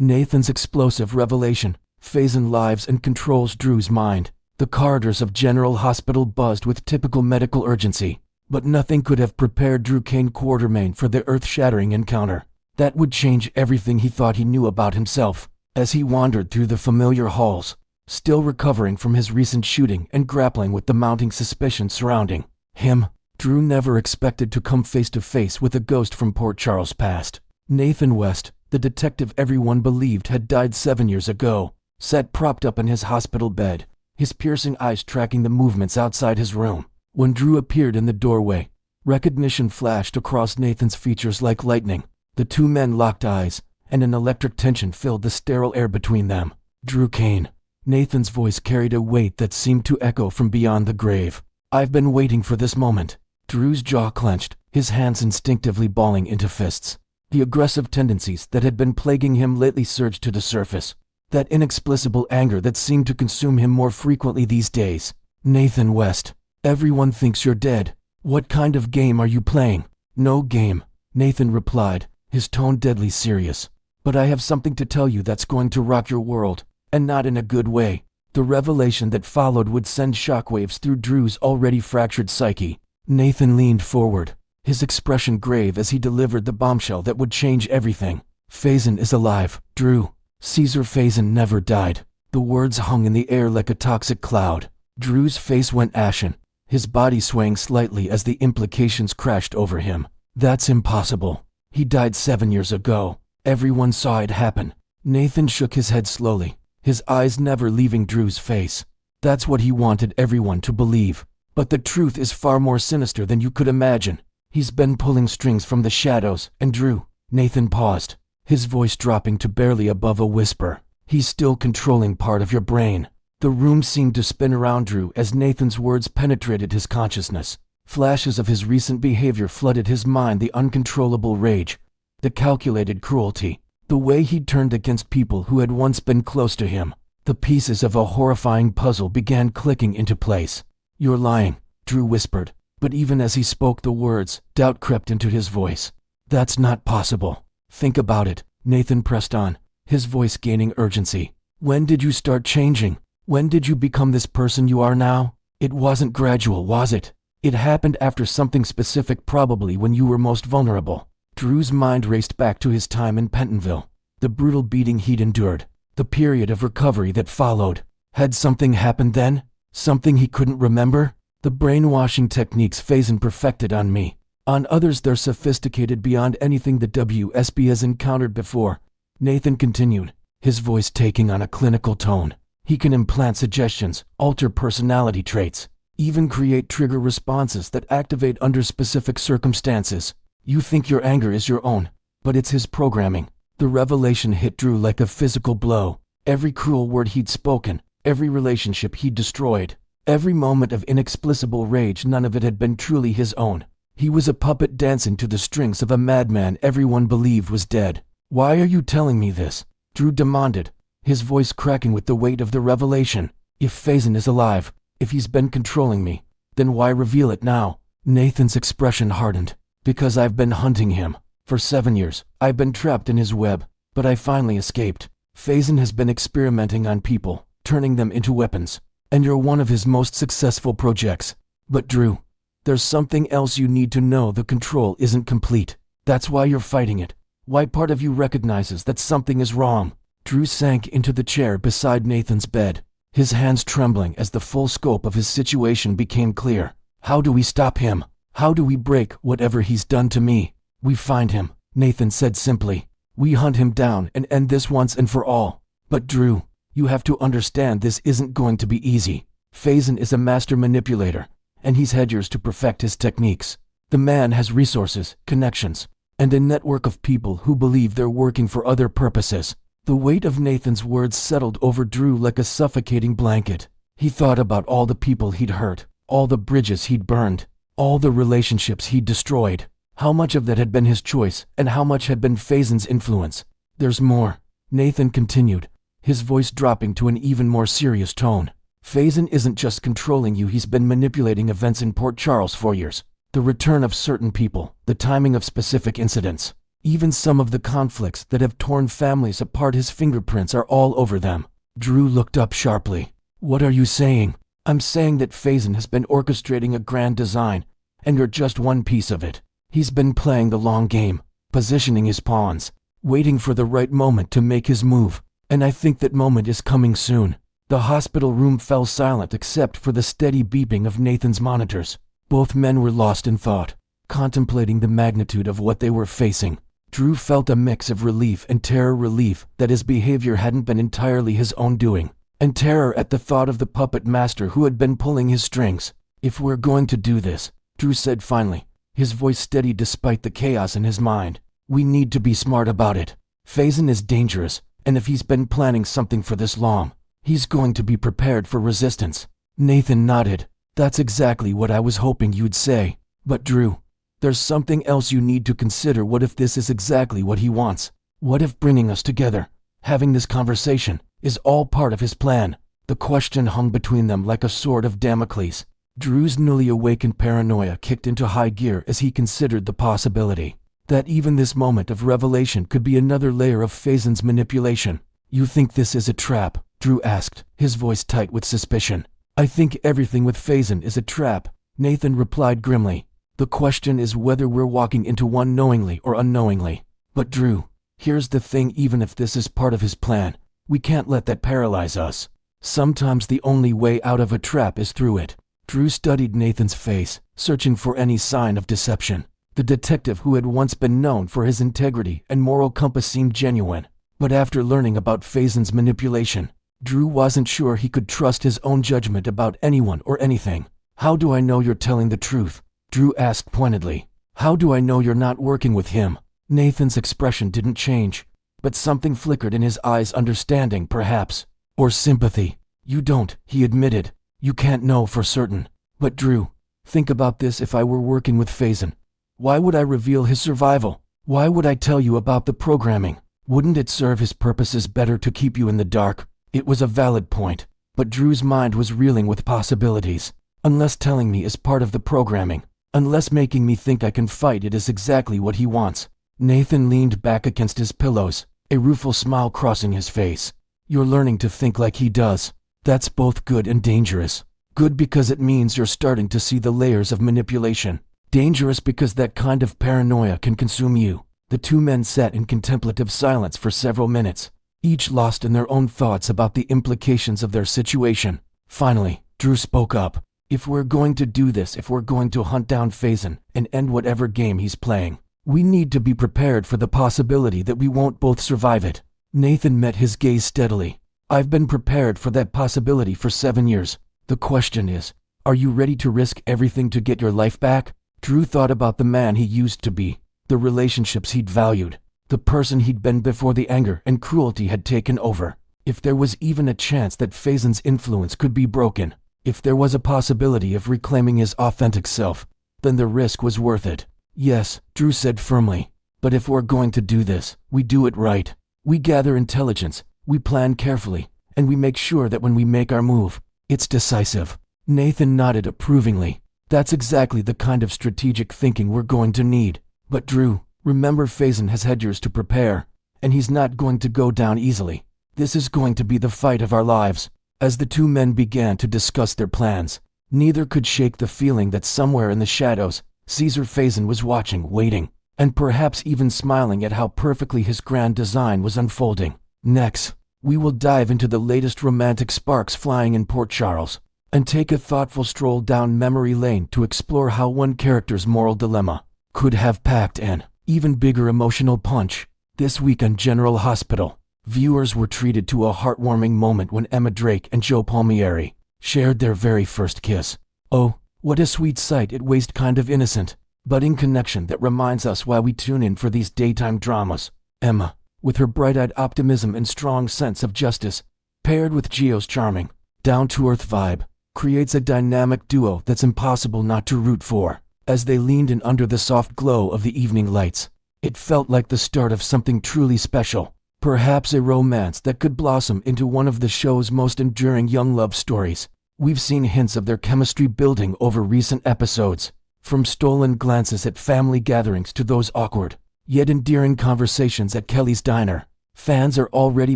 Nathan's explosive revelation. Faison lives and controls Drew's mind. The corridors of General Hospital buzzed with typical medical urgency. But nothing could have prepared Drew Kane Quartermain for the earth-shattering encounter. That would change everything he thought he knew about himself. As he wandered through the familiar halls, still recovering from his recent shooting and grappling with the mounting suspicion surrounding him, Drew never expected to come face to face with a ghost from Port Charles' past. Nathan West, the detective everyone believed had died 7 years ago, sat propped up in his hospital bed, his piercing eyes tracking the movements outside his room. When Drew appeared in the doorway, recognition flashed across Nathan's features like lightning. The two men locked eyes, and an electric tension filled the sterile air between them. Drew Kane. Nathan's voice carried a weight that seemed to echo from beyond the grave. I've been waiting for this moment. Drew's jaw clenched, his hands instinctively balling into fists. The aggressive tendencies that had been plaguing him lately surged to the surface. That inexplicable anger that seemed to consume him more frequently these days. Nathan West. Everyone thinks you're dead. What kind of game are you playing? No game, Nathan replied, his tone deadly serious. But I have something to tell you that's going to rock your world, and not in a good way. The revelation that followed would send shockwaves through Drew's already fractured psyche. Nathan leaned forward, his expression grave as he delivered the bombshell that would change everything. Faison is alive, Drew. Caesar Faison never died. The words hung in the air like a toxic cloud. Drew's face went ashen, his body swaying slightly as the implications crashed over him. That's impossible. He died 7 years ago. Everyone saw it happen. Nathan shook his head slowly, his eyes never leaving Drew's face. That's what he wanted everyone to believe. But the truth is far more sinister than you could imagine. He's been pulling strings from the shadows, and Drew. Nathan paused, his voice dropping to barely above a whisper. He's still controlling part of your brain. The room seemed to spin around Drew as Nathan's words penetrated his consciousness. Flashes of his recent behavior flooded his mind, the uncontrollable rage, the calculated cruelty, the way he'd turned against people who had once been close to him. The pieces of a horrifying puzzle began clicking into place. You're lying, Drew whispered, but even as he spoke the words, doubt crept into his voice. That's not possible. Think about it, Nathan pressed on, his voice gaining urgency. When did you start changing? When did you become this person you are now? It wasn't gradual, was it? It happened after something specific, probably when you were most vulnerable. Drew's mind raced back to his time in Pentonville, the brutal beating he'd endured, the period of recovery that followed. Had something happened then? Something he couldn't remember? The brainwashing techniques Faison perfected on me. On others they're sophisticated beyond anything the WSB has encountered before. Nathan continued, his voice taking on a clinical tone. He can implant suggestions, alter personality traits, even create trigger responses that activate under specific circumstances. You think your anger is your own, but it's his programming. The revelation hit Drew like a physical blow. Every cruel word he'd spoken, every relationship he'd destroyed, every moment of inexplicable rage, none of it had been truly his own. He was a puppet dancing to the strings of a madman everyone believed was dead. Why are you telling me this? Drew demanded, his voice cracking with the weight of the revelation. If Faison is alive, if he's been controlling me, then why reveal it now? Nathan's expression hardened. Because I've been hunting him. For 7 years, I've been trapped in his web, but I finally escaped. Faison has been experimenting on people, turning them into weapons, and you're one of his most successful projects. But Drew, there's something else you need to know. The control isn't complete. That's why you're fighting it. Why part of you recognizes that something is wrong. Drew sank into the chair beside Nathan's bed, his hands trembling as the full scope of his situation became clear. How do we stop him? How do we break whatever he's done to me? We find him, Nathan said simply. We hunt him down and end this once and for all. But Drew, you have to understand this isn't going to be easy. Faison is a master manipulator, and he's had years to perfect his techniques. The man has resources, connections, and a network of people who believe they're working for other purposes. The weight of Nathan's words settled over Drew like a suffocating blanket. He thought about all the people he'd hurt, all the bridges he'd burned, all the relationships he'd destroyed. How much of that had been his choice, and how much had been Faison's influence? There's more, Nathan continued, his voice dropping to an even more serious tone. Faison isn't just controlling you, he's been manipulating events in Port Charles for years. The return of certain people, the timing of specific incidents. Even some of the conflicts that have torn families apart, his fingerprints are all over them. Drew looked up sharply. What are you saying? I'm saying that Faison has been orchestrating a grand design, and you're just one piece of it. He's been playing the long game, positioning his pawns, waiting for the right moment to make his move, and I think that moment is coming soon. The hospital room fell silent except for the steady beeping of Nathan's monitors. Both men were lost in thought, contemplating the magnitude of what they were facing. Drew felt a mix of relief and terror: relief that his behavior hadn't been entirely his own doing, and terror at the thought of the puppet master who had been pulling his strings. If we're going to do this, Drew said finally, his voice steady despite the chaos in his mind, we need to be smart about it. Faison is dangerous, and if he's been planning something for this long, he's going to be prepared for resistance. Nathan nodded. That's exactly what I was hoping you'd say. But Drew, there's something else you need to consider. What if this is exactly what he wants? What if bringing us together, having this conversation, is all part of his plan? The question hung between them like a sword of Damocles. Drew's newly awakened paranoia kicked into high gear as he considered the possibility that even this moment of revelation could be another layer of Faison's manipulation. You think this is a trap? Drew asked, his voice tight with suspicion. I think everything with Faison is a trap, Nathan replied grimly. The question is whether we're walking into one knowingly or unknowingly. But Drew, here's the thing: even if this is part of his plan, we can't let that paralyze us. Sometimes the only way out of a trap is through it. Drew studied Nathan's face, searching for any sign of deception. The detective who had once been known for his integrity and moral compass seemed genuine. But after learning about Faison's manipulation, Drew wasn't sure he could trust his own judgment about anyone or anything. How do I know you're telling the truth? Drew asked pointedly. How do I know you're not working with him? Nathan's expression didn't change, but something flickered in his eyes. Understanding, perhaps, or sympathy. You don't, he admitted. You can't know for certain. But Drew, think about this: if I were working with Faison, why would I reveal his survival? Why would I tell you about the programming? Wouldn't it serve his purposes better to keep you in the dark? It was a valid point, but Drew's mind was reeling with possibilities. Unless telling me is part of the programming, unless making me think I can fight it is exactly what he wants. Nathan leaned back against his pillows, a rueful smile crossing his face. You're learning to think like he does. That's both good and dangerous. Good because it means you're starting to see the layers of manipulation. Dangerous because that kind of paranoia can consume you. The two men sat in contemplative silence for several minutes, each lost in their own thoughts about the implications of their situation. Finally, Drew spoke up. If we're going to do this, if we're going to hunt down Faison and end whatever game he's playing, we need to be prepared for the possibility that we won't both survive it. Nathan met his gaze steadily. I've been prepared for that possibility for 7 years. The question is, are you ready to risk everything to get your life back? Drew thought about the man he used to be, the relationships he'd valued, the person he'd been before the anger and cruelty had taken over. If there was even a chance that Faison's influence could be broken, if there was a possibility of reclaiming his authentic self, then the risk was worth it. Yes, Drew said firmly, but if we're going to do this, we do it right. We gather intelligence, we plan carefully, and we make sure that when we make our move, it's decisive. Nathan nodded approvingly. That's exactly the kind of strategic thinking we're going to need. But Drew, remember, Faison has had years to prepare, and he's not going to go down easily. This is going to be the fight of our lives. As the two men began to discuss their plans, neither could shake the feeling that somewhere in the shadows, Caesar Faison was watching, waiting, and perhaps even smiling at how perfectly his grand design was unfolding. Next, we will dive into the latest romantic sparks flying in Port Charles, and take a thoughtful stroll down memory lane to explore how one character's moral dilemma could have packed an even bigger emotional punch. This week on General Hospital, viewers were treated to a heartwarming moment when Emma Drake and Joe Palmieri shared their very first kiss. Oh, what a sweet sight! It was kind of innocent, budding connection that reminds us why we tune in for these daytime dramas. Emma, with her bright-eyed optimism and strong sense of justice, paired with Gio's charming, down-to-earth vibe, creates a dynamic duo that's impossible not to root for. As they leaned in under the soft glow of the evening lights, it felt like the start of something truly special. Perhaps a romance that could blossom into one of the show's most enduring young love stories. We've seen hints of their chemistry building over recent episodes, from stolen glances at family gatherings to those awkward, yet endearing conversations at Kelly's Diner. Fans are already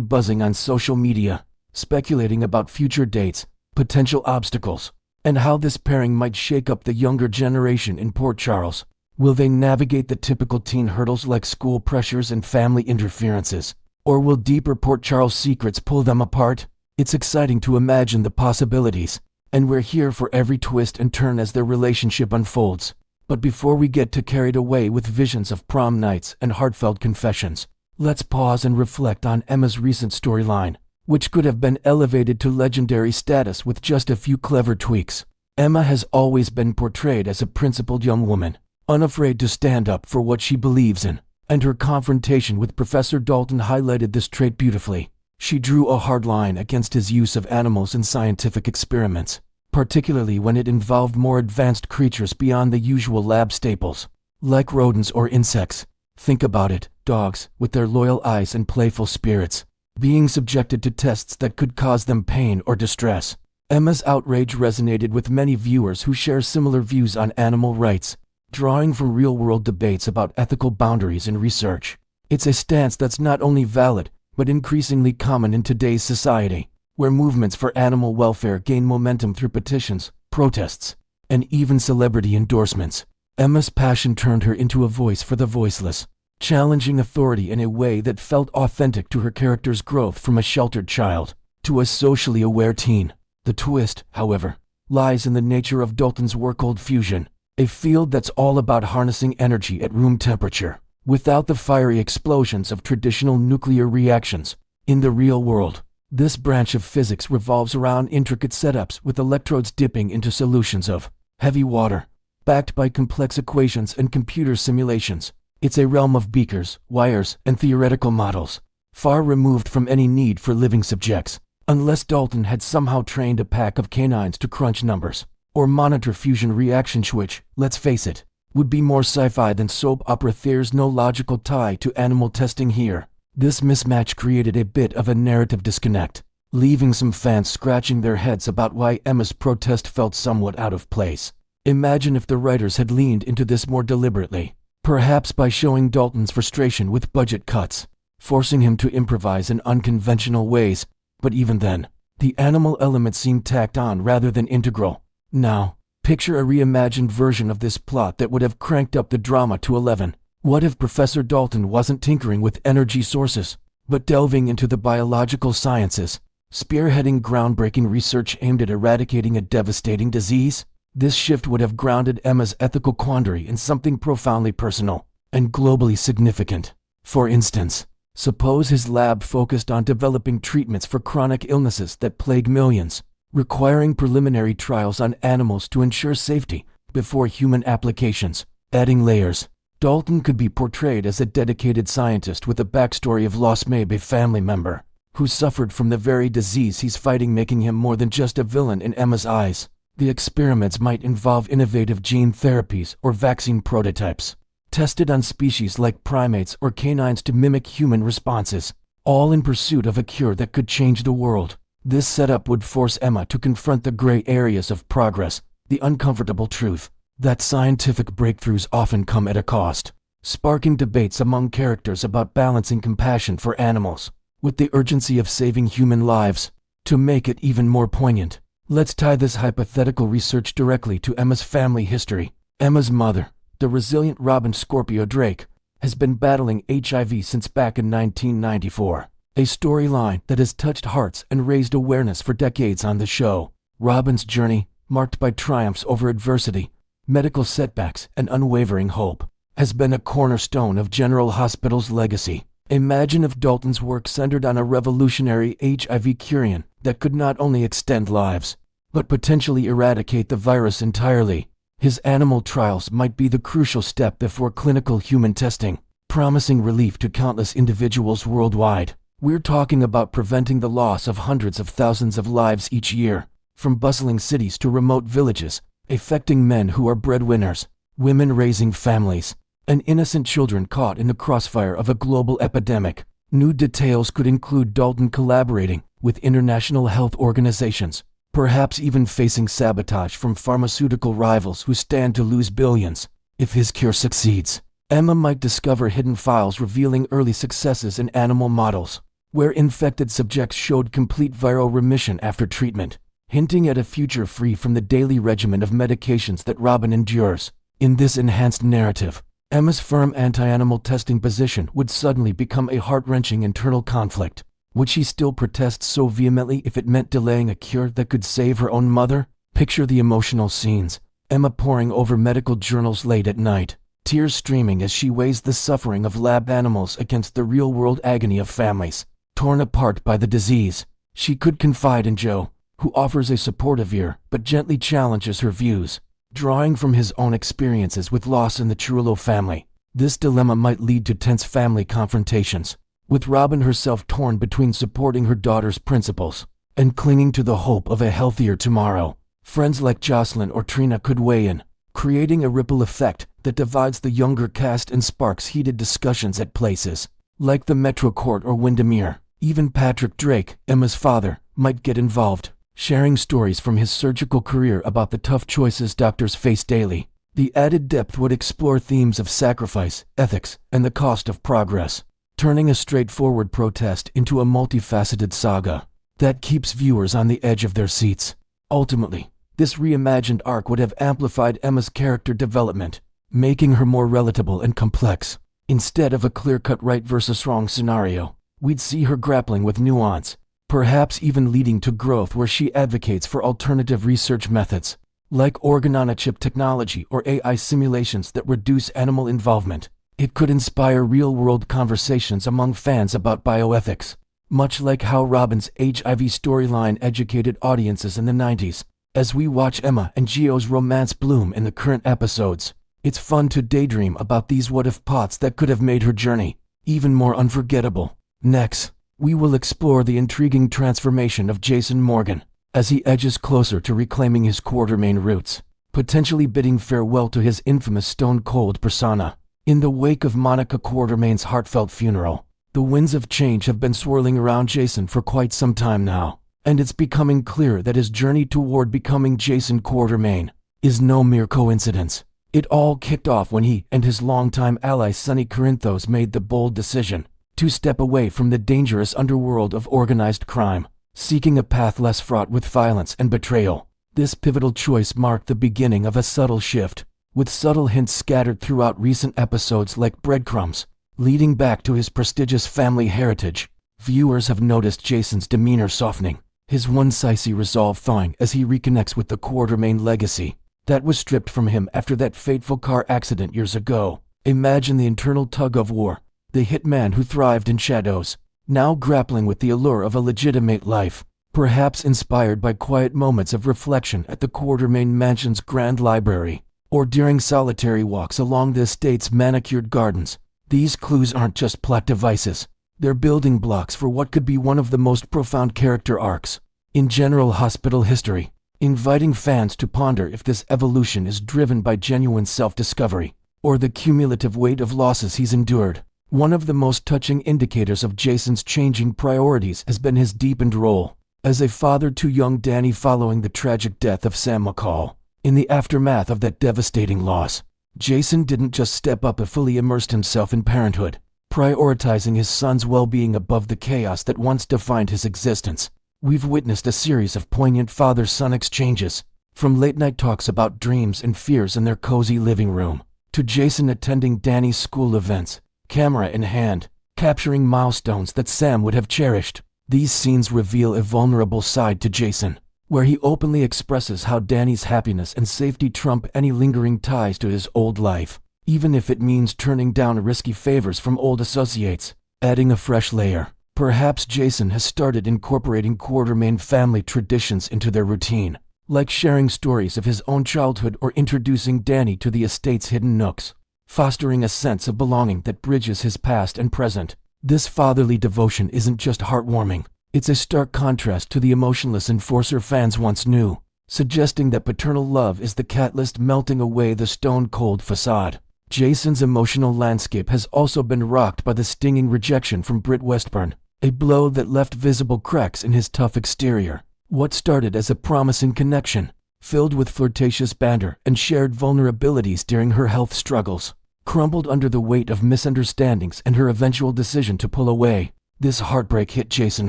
buzzing on social media, speculating about future dates, potential obstacles, and how this pairing might shake up the younger generation in Port Charles. Will they navigate the typical teen hurdles like school pressures and family interferences? Or will deeper Port Charles secrets pull them apart? It's exciting to imagine the possibilities, and we're here for every twist and turn as their relationship unfolds. But before we get too carried away with visions of prom nights and heartfelt confessions, let's pause and reflect on Emma's recent storyline, which could have been elevated to legendary status with just a few clever tweaks. Emma has always been portrayed as a principled young woman, unafraid to stand up for what she believes in, and her confrontation with Professor Dalton highlighted this trait beautifully. She drew a hard line against his use of animals in scientific experiments, particularly when it involved more advanced creatures beyond the usual lab staples, like rodents or insects. Think about it, dogs, with their loyal eyes and playful spirits, being subjected to tests that could cause them pain or distress. Emma's outrage resonated with many viewers who share similar views on animal rights, drawing from real-world debates about ethical boundaries in research. It's a stance that's not only valid, but increasingly common in today's society, where movements for animal welfare gain momentum through petitions, protests, and even celebrity endorsements. Emma's passion turned her into a voice for the voiceless, challenging authority in a way that felt authentic to her character's growth from a sheltered child to a socially aware teen. The twist, however, lies in the nature of Dalton's work: cold fusion, a field that's all about harnessing energy at room temperature, without the fiery explosions of traditional nuclear reactions. In the real world, this branch of physics revolves around intricate setups with electrodes dipping into solutions of heavy water, backed by complex equations and computer simulations. It's a realm of beakers, wires, and theoretical models, far removed from any need for living subjects, unless Dalton had somehow trained a pack of canines to crunch numbers or monitor fusion reactions, which, let's face it, would be more sci-fi than soap opera. There's no logical tie to animal testing here. This mismatch created a bit of a narrative disconnect, leaving some fans scratching their heads about why Emma's protest felt somewhat out of place. Imagine if the writers had leaned into this more deliberately, perhaps by showing Dalton's frustration with budget cuts, forcing him to improvise in unconventional ways. But even then, the animal element seemed tacked on rather than integral. Now, picture a reimagined version of this plot that would have cranked up the drama to 11. What if Professor Dalton wasn't tinkering with energy sources, but delving into the biological sciences, spearheading groundbreaking research aimed at eradicating a devastating disease? This shift would have grounded Emma's ethical quandary in something profoundly personal and globally significant. For instance, suppose his lab focused on developing treatments for chronic illnesses that plague millions, requiring preliminary trials on animals to ensure safety before human applications. Adding layers, Dalton could be portrayed as a dedicated scientist with a backstory of loss, maybe a family member, who suffered from the very disease he's fighting, making him more than just a villain in Emma's eyes. The experiments might involve innovative gene therapies or vaccine prototypes, tested on species like primates or canines to mimic human responses, all in pursuit of a cure that could change the world. This setup would force Emma to confront the gray areas of progress, the uncomfortable truth that scientific breakthroughs often come at a cost, sparking debates among characters about balancing compassion for animals with the urgency of saving human lives. To make it even more poignant, let's tie this hypothetical research directly to Emma's family history. Emma's mother, the resilient Robin Scorpio Drake, has been battling HIV since back in 1994. A storyline that has touched hearts and raised awareness for decades on the show. Robin's journey, marked by triumphs over adversity, medical setbacks, and unwavering hope, has been a cornerstone of General Hospital's legacy. Imagine if Dalton's work centered on a revolutionary HIV cure that could not only extend lives, but potentially eradicate the virus entirely. His animal trials might be the crucial step before clinical human testing, promising relief to countless individuals worldwide. We're talking about preventing the loss of hundreds of thousands of lives each year, from bustling cities to remote villages, affecting men who are breadwinners, women raising families, and innocent children caught in the crossfire of a global epidemic. New details could include Dalton collaborating with international health organizations, perhaps even facing sabotage from pharmaceutical rivals who stand to lose billions if his cure succeeds. Emma might discover hidden files revealing early successes in animal models, where infected subjects showed complete viral remission after treatment, hinting at a future free from the daily regimen of medications that Robin endures. In this enhanced narrative, Emma's firm anti-animal testing position would suddenly become a heart-wrenching internal conflict. Would she still protest so vehemently if it meant delaying a cure that could save her own mother? Picture the emotional scenes. Emma poring over medical journals late at night, tears streaming as she weighs the suffering of lab animals against the real-world agony of families torn apart by the disease. She could confide in Joe, who offers a supportive ear but gently challenges her views, drawing from his own experiences with loss in the Trullo family. This dilemma might lead to tense family confrontations, with Robin herself torn between supporting her daughter's principles and clinging to the hope of a healthier tomorrow. Friends like Jocelyn or Trina could weigh in, creating a ripple effect that divides the younger cast and sparks heated discussions at places like the Metro Court or Windermere. Even Patrick Drake, Emma's father, might get involved, sharing stories from his surgical career about the tough choices doctors face daily. The added depth would explore themes of sacrifice, ethics, and the cost of progress, turning a straightforward protest into a multifaceted saga that keeps viewers on the edge of their seats. Ultimately, this reimagined arc would have amplified Emma's character development, making her more relatable and complex. Instead of a clear-cut right versus wrong scenario, we'd see her grappling with nuance, perhaps even leading to growth where she advocates for alternative research methods, like organ-on-a-chip technology or AI simulations that reduce animal involvement. It could inspire real-world conversations among fans about bioethics, much like how Robin's HIV storyline educated audiences in the 90s. As we watch Emma and Gio's romance bloom in the current episodes, it's fun to daydream about these what-if plots that could have made her journey even more unforgettable. Next, we will explore the intriguing transformation of Jason Morgan as he edges closer to reclaiming his Quartermain roots, potentially bidding farewell to his infamous stone-cold persona. In the wake of Monica Quartermain's heartfelt funeral, the winds of change have been swirling around Jason for quite some time now, and it's becoming clear that his journey toward becoming Jason Quartermain is no mere coincidence. It all kicked off when he and his longtime ally Sonny Corinthos made the bold decision to step away from the dangerous underworld of organized crime, seeking a path less fraught with violence and betrayal. This pivotal choice marked the beginning of a subtle shift, with subtle hints scattered throughout recent episodes like breadcrumbs, leading back to his prestigious family heritage. Viewers have noticed Jason's demeanor softening, his one-sicey resolve thawing as he reconnects with the Quartermain legacy that was stripped from him after that fateful car accident years ago. Imagine the internal tug-of-war. The hitman who thrived in shadows, now grappling with the allure of a legitimate life, perhaps inspired by quiet moments of reflection at the Quartermain Mansion's grand library, or during solitary walks along the estate's manicured gardens. These clues aren't just plot devices, they're building blocks for what could be one of the most profound character arcs in General Hospital history, inviting fans to ponder if this evolution is driven by genuine self-discovery, or the cumulative weight of losses he's endured. One of the most touching indicators of Jason's changing priorities has been his deepened role as a father to young Danny following the tragic death of Sam McCall. In the aftermath of that devastating loss, Jason didn't just step up and fully immersed himself in parenthood, prioritizing his son's well-being above the chaos that once defined his existence. We've witnessed a series of poignant father-son exchanges, from late-night talks about dreams and fears in their cozy living room, to Jason attending Danny's school events, camera in hand, capturing milestones that Sam would have cherished. These scenes reveal a vulnerable side to Jason, where he openly expresses how Danny's happiness and safety trump any lingering ties to his old life, even if it means turning down risky favors from old associates. Adding a fresh layer, perhaps Jason has started incorporating Quartermain family traditions into their routine, like sharing stories of his own childhood or introducing Danny to the estate's hidden nooks, fostering a sense of belonging that bridges his past and present. This fatherly devotion isn't just heartwarming, it's a stark contrast to the emotionless enforcer fans once knew, suggesting that paternal love is the catalyst melting away the stone-cold facade. Jason's emotional landscape has also been rocked by the stinging rejection from Britt Westburn, a blow that left visible cracks in his tough exterior. What started as a promising connection, filled with flirtatious banter and shared vulnerabilities during her health struggles, crumbled under the weight of misunderstandings and her eventual decision to pull away. This heartbreak hit Jason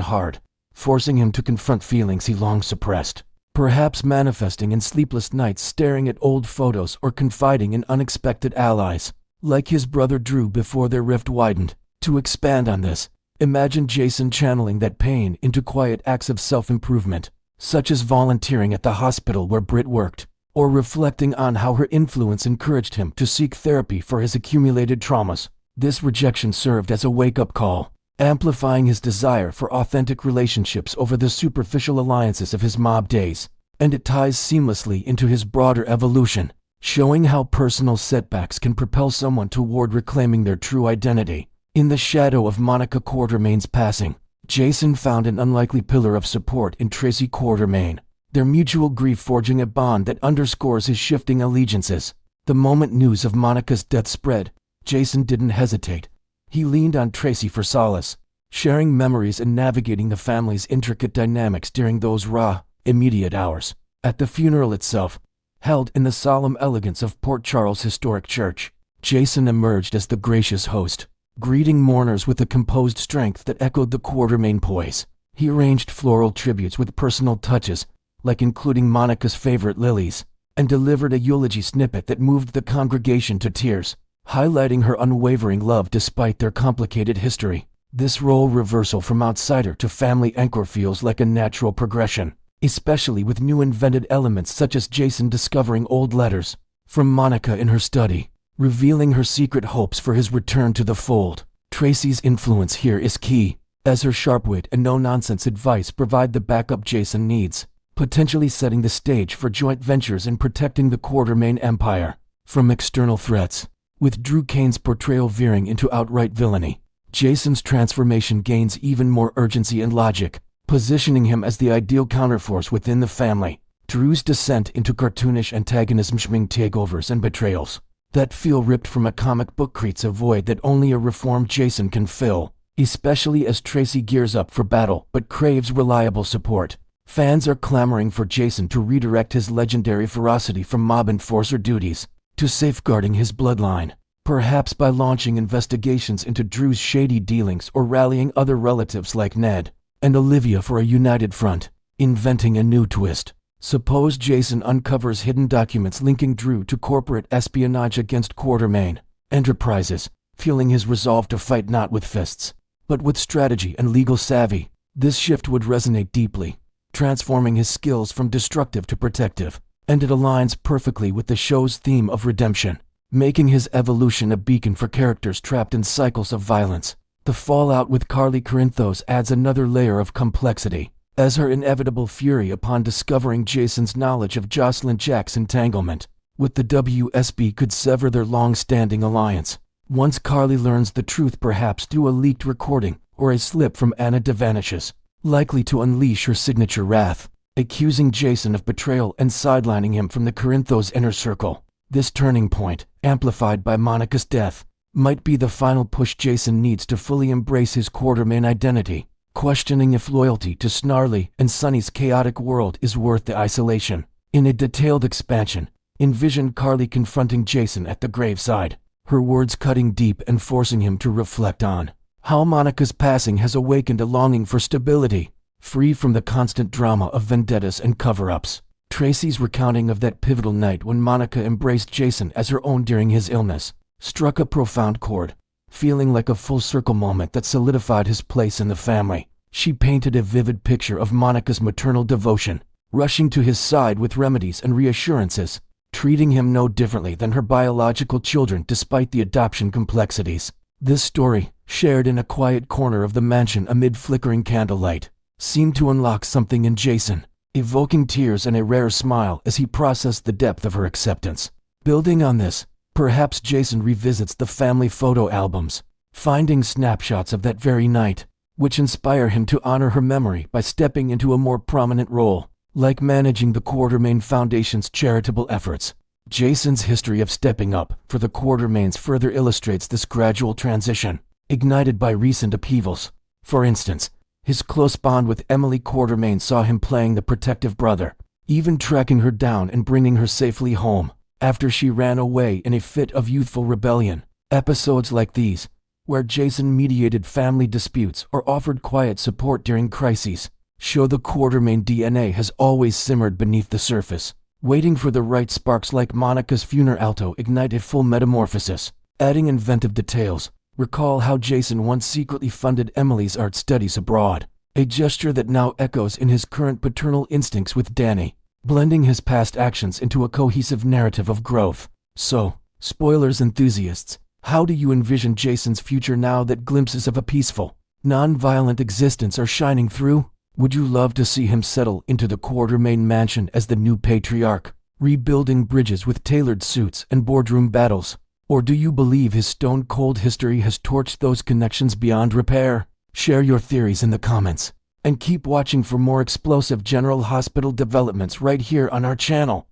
hard, forcing him to confront feelings he long suppressed, perhaps manifesting in sleepless nights staring at old photos or confiding in unexpected allies, like his brother Drew before their rift widened. To expand on this, imagine Jason channeling that pain into quiet acts of self-improvement, such as volunteering at the hospital where Britt worked, or reflecting on how her influence encouraged him to seek therapy for his accumulated traumas. This rejection served as a wake-up call, amplifying his desire for authentic relationships over the superficial alliances of his mob days, and it ties seamlessly into his broader evolution, showing how personal setbacks can propel someone toward reclaiming their true identity. In the shadow of Monica Quartermain's passing, Jason found an unlikely pillar of support in Tracy Quartermain, their mutual grief forging a bond that underscores his shifting allegiances. The moment news of Monica's death spread, Jason didn't hesitate. He leaned on Tracy for solace, sharing memories and navigating the family's intricate dynamics during those raw, immediate hours. At the funeral itself, held in the solemn elegance of Port Charles Historic Church, Jason emerged as the gracious host, greeting mourners with a composed strength that echoed the Quartermain poise. He arranged floral tributes with personal touches, like including Monica's favorite lilies, and delivered a eulogy snippet that moved the congregation to tears, highlighting her unwavering love despite their complicated history. This role reversal from outsider to family anchor feels like a natural progression, especially with new invented elements such as Jason discovering old letters from Monica in her study, revealing her secret hopes for his return to the fold. Tracy's influence here is key, as her sharp wit and no-nonsense advice provide the backup Jason needs, potentially setting the stage for joint ventures in protecting the Quartermain empire from external threats. With Drew Kane's portrayal veering into outright villainy, Jason's transformation gains even more urgency and logic, positioning him as the ideal counterforce within the family. Drew's descent into cartoonish antagonism, schming takeovers and betrayals that feel ripped from a comic book creates a void that only a reformed Jason can fill, especially as Tracy gears up for battle but craves reliable support. Fans are clamoring for Jason to redirect his legendary ferocity from mob enforcer duties to safeguarding his bloodline, perhaps by launching investigations into Drew's shady dealings or rallying other relatives like Ned and Olivia for a united front. Inventing a new twist. Suppose Jason uncovers hidden documents linking Drew to corporate espionage against Quartermain Enterprises, fueling his resolve to fight not with fists, but with strategy and legal savvy. This shift would resonate deeply, transforming his skills from destructive to protective, and it aligns perfectly with the show's theme of redemption, making his evolution a beacon for characters trapped in cycles of violence. The fallout with Carly Corinthos adds another layer of complexity, as her inevitable fury upon discovering Jason's knowledge of Jocelyn Jack's entanglement with the WSB could sever their long-standing alliance. Once Carly learns the truth, perhaps through a leaked recording or a slip from Anna Devanishes, likely to unleash her signature wrath, accusing Jason of betrayal and sidelining him from the Corinthos inner circle. This turning point, amplified by Monica's death, might be the final push Jason needs to fully embrace his Quartermain identity, questioning if loyalty to Snarly and Sunny's chaotic world is worth the isolation. In a detailed expansion, envision Carly confronting Jason at the graveside, her words cutting deep and forcing him to reflect on how Monica's passing has awakened a longing for stability, free from the constant drama of vendettas and cover-ups. Tracy's recounting of that pivotal night when Monica embraced Jason as her own during his illness struck a profound chord, feeling like a full-circle moment that solidified his place in the family. She painted a vivid picture of Monica's maternal devotion, rushing to his side with remedies and reassurances, treating him no differently than her biological children despite the adoption complexities. This story, shared in a quiet corner of the mansion amid flickering candlelight, seemed to unlock something in Jason, evoking tears and a rare smile as he processed the depth of her acceptance. Building on this, perhaps Jason revisits the family photo albums, finding snapshots of that very night, which inspire him to honor her memory by stepping into a more prominent role, like managing the Quartermain Foundation's charitable efforts. Jason's history of stepping up for the Quartermains further illustrates this gradual transition, ignited by recent upheavals. For instance, his close bond with Emily Quartermain saw him playing the protective brother, even tracking her down and bringing her safely home after she ran away in a fit of youthful rebellion. Episodes like these, where Jason mediated family disputes or offered quiet support during crises, show the Quartermain DNA has always simmered beneath the surface, waiting for the right sparks like Monica's funeral alto ignite a full metamorphosis. Adding inventive details, recall how Jason once secretly funded Emily's art studies abroad, a gesture that now echoes in his current paternal instincts with Danny, blending his past actions into a cohesive narrative of growth. So, spoilers enthusiasts, how do you envision Jason's future now that glimpses of a peaceful, non-violent existence are shining through? Would you love to see him settle into the Quartermain mansion as the new patriarch, rebuilding bridges with tailored suits and boardroom battles? Or do you believe his stone-cold history has torched those connections beyond repair? Share your theories in the comments, and keep watching for more explosive General Hospital developments right here on our channel.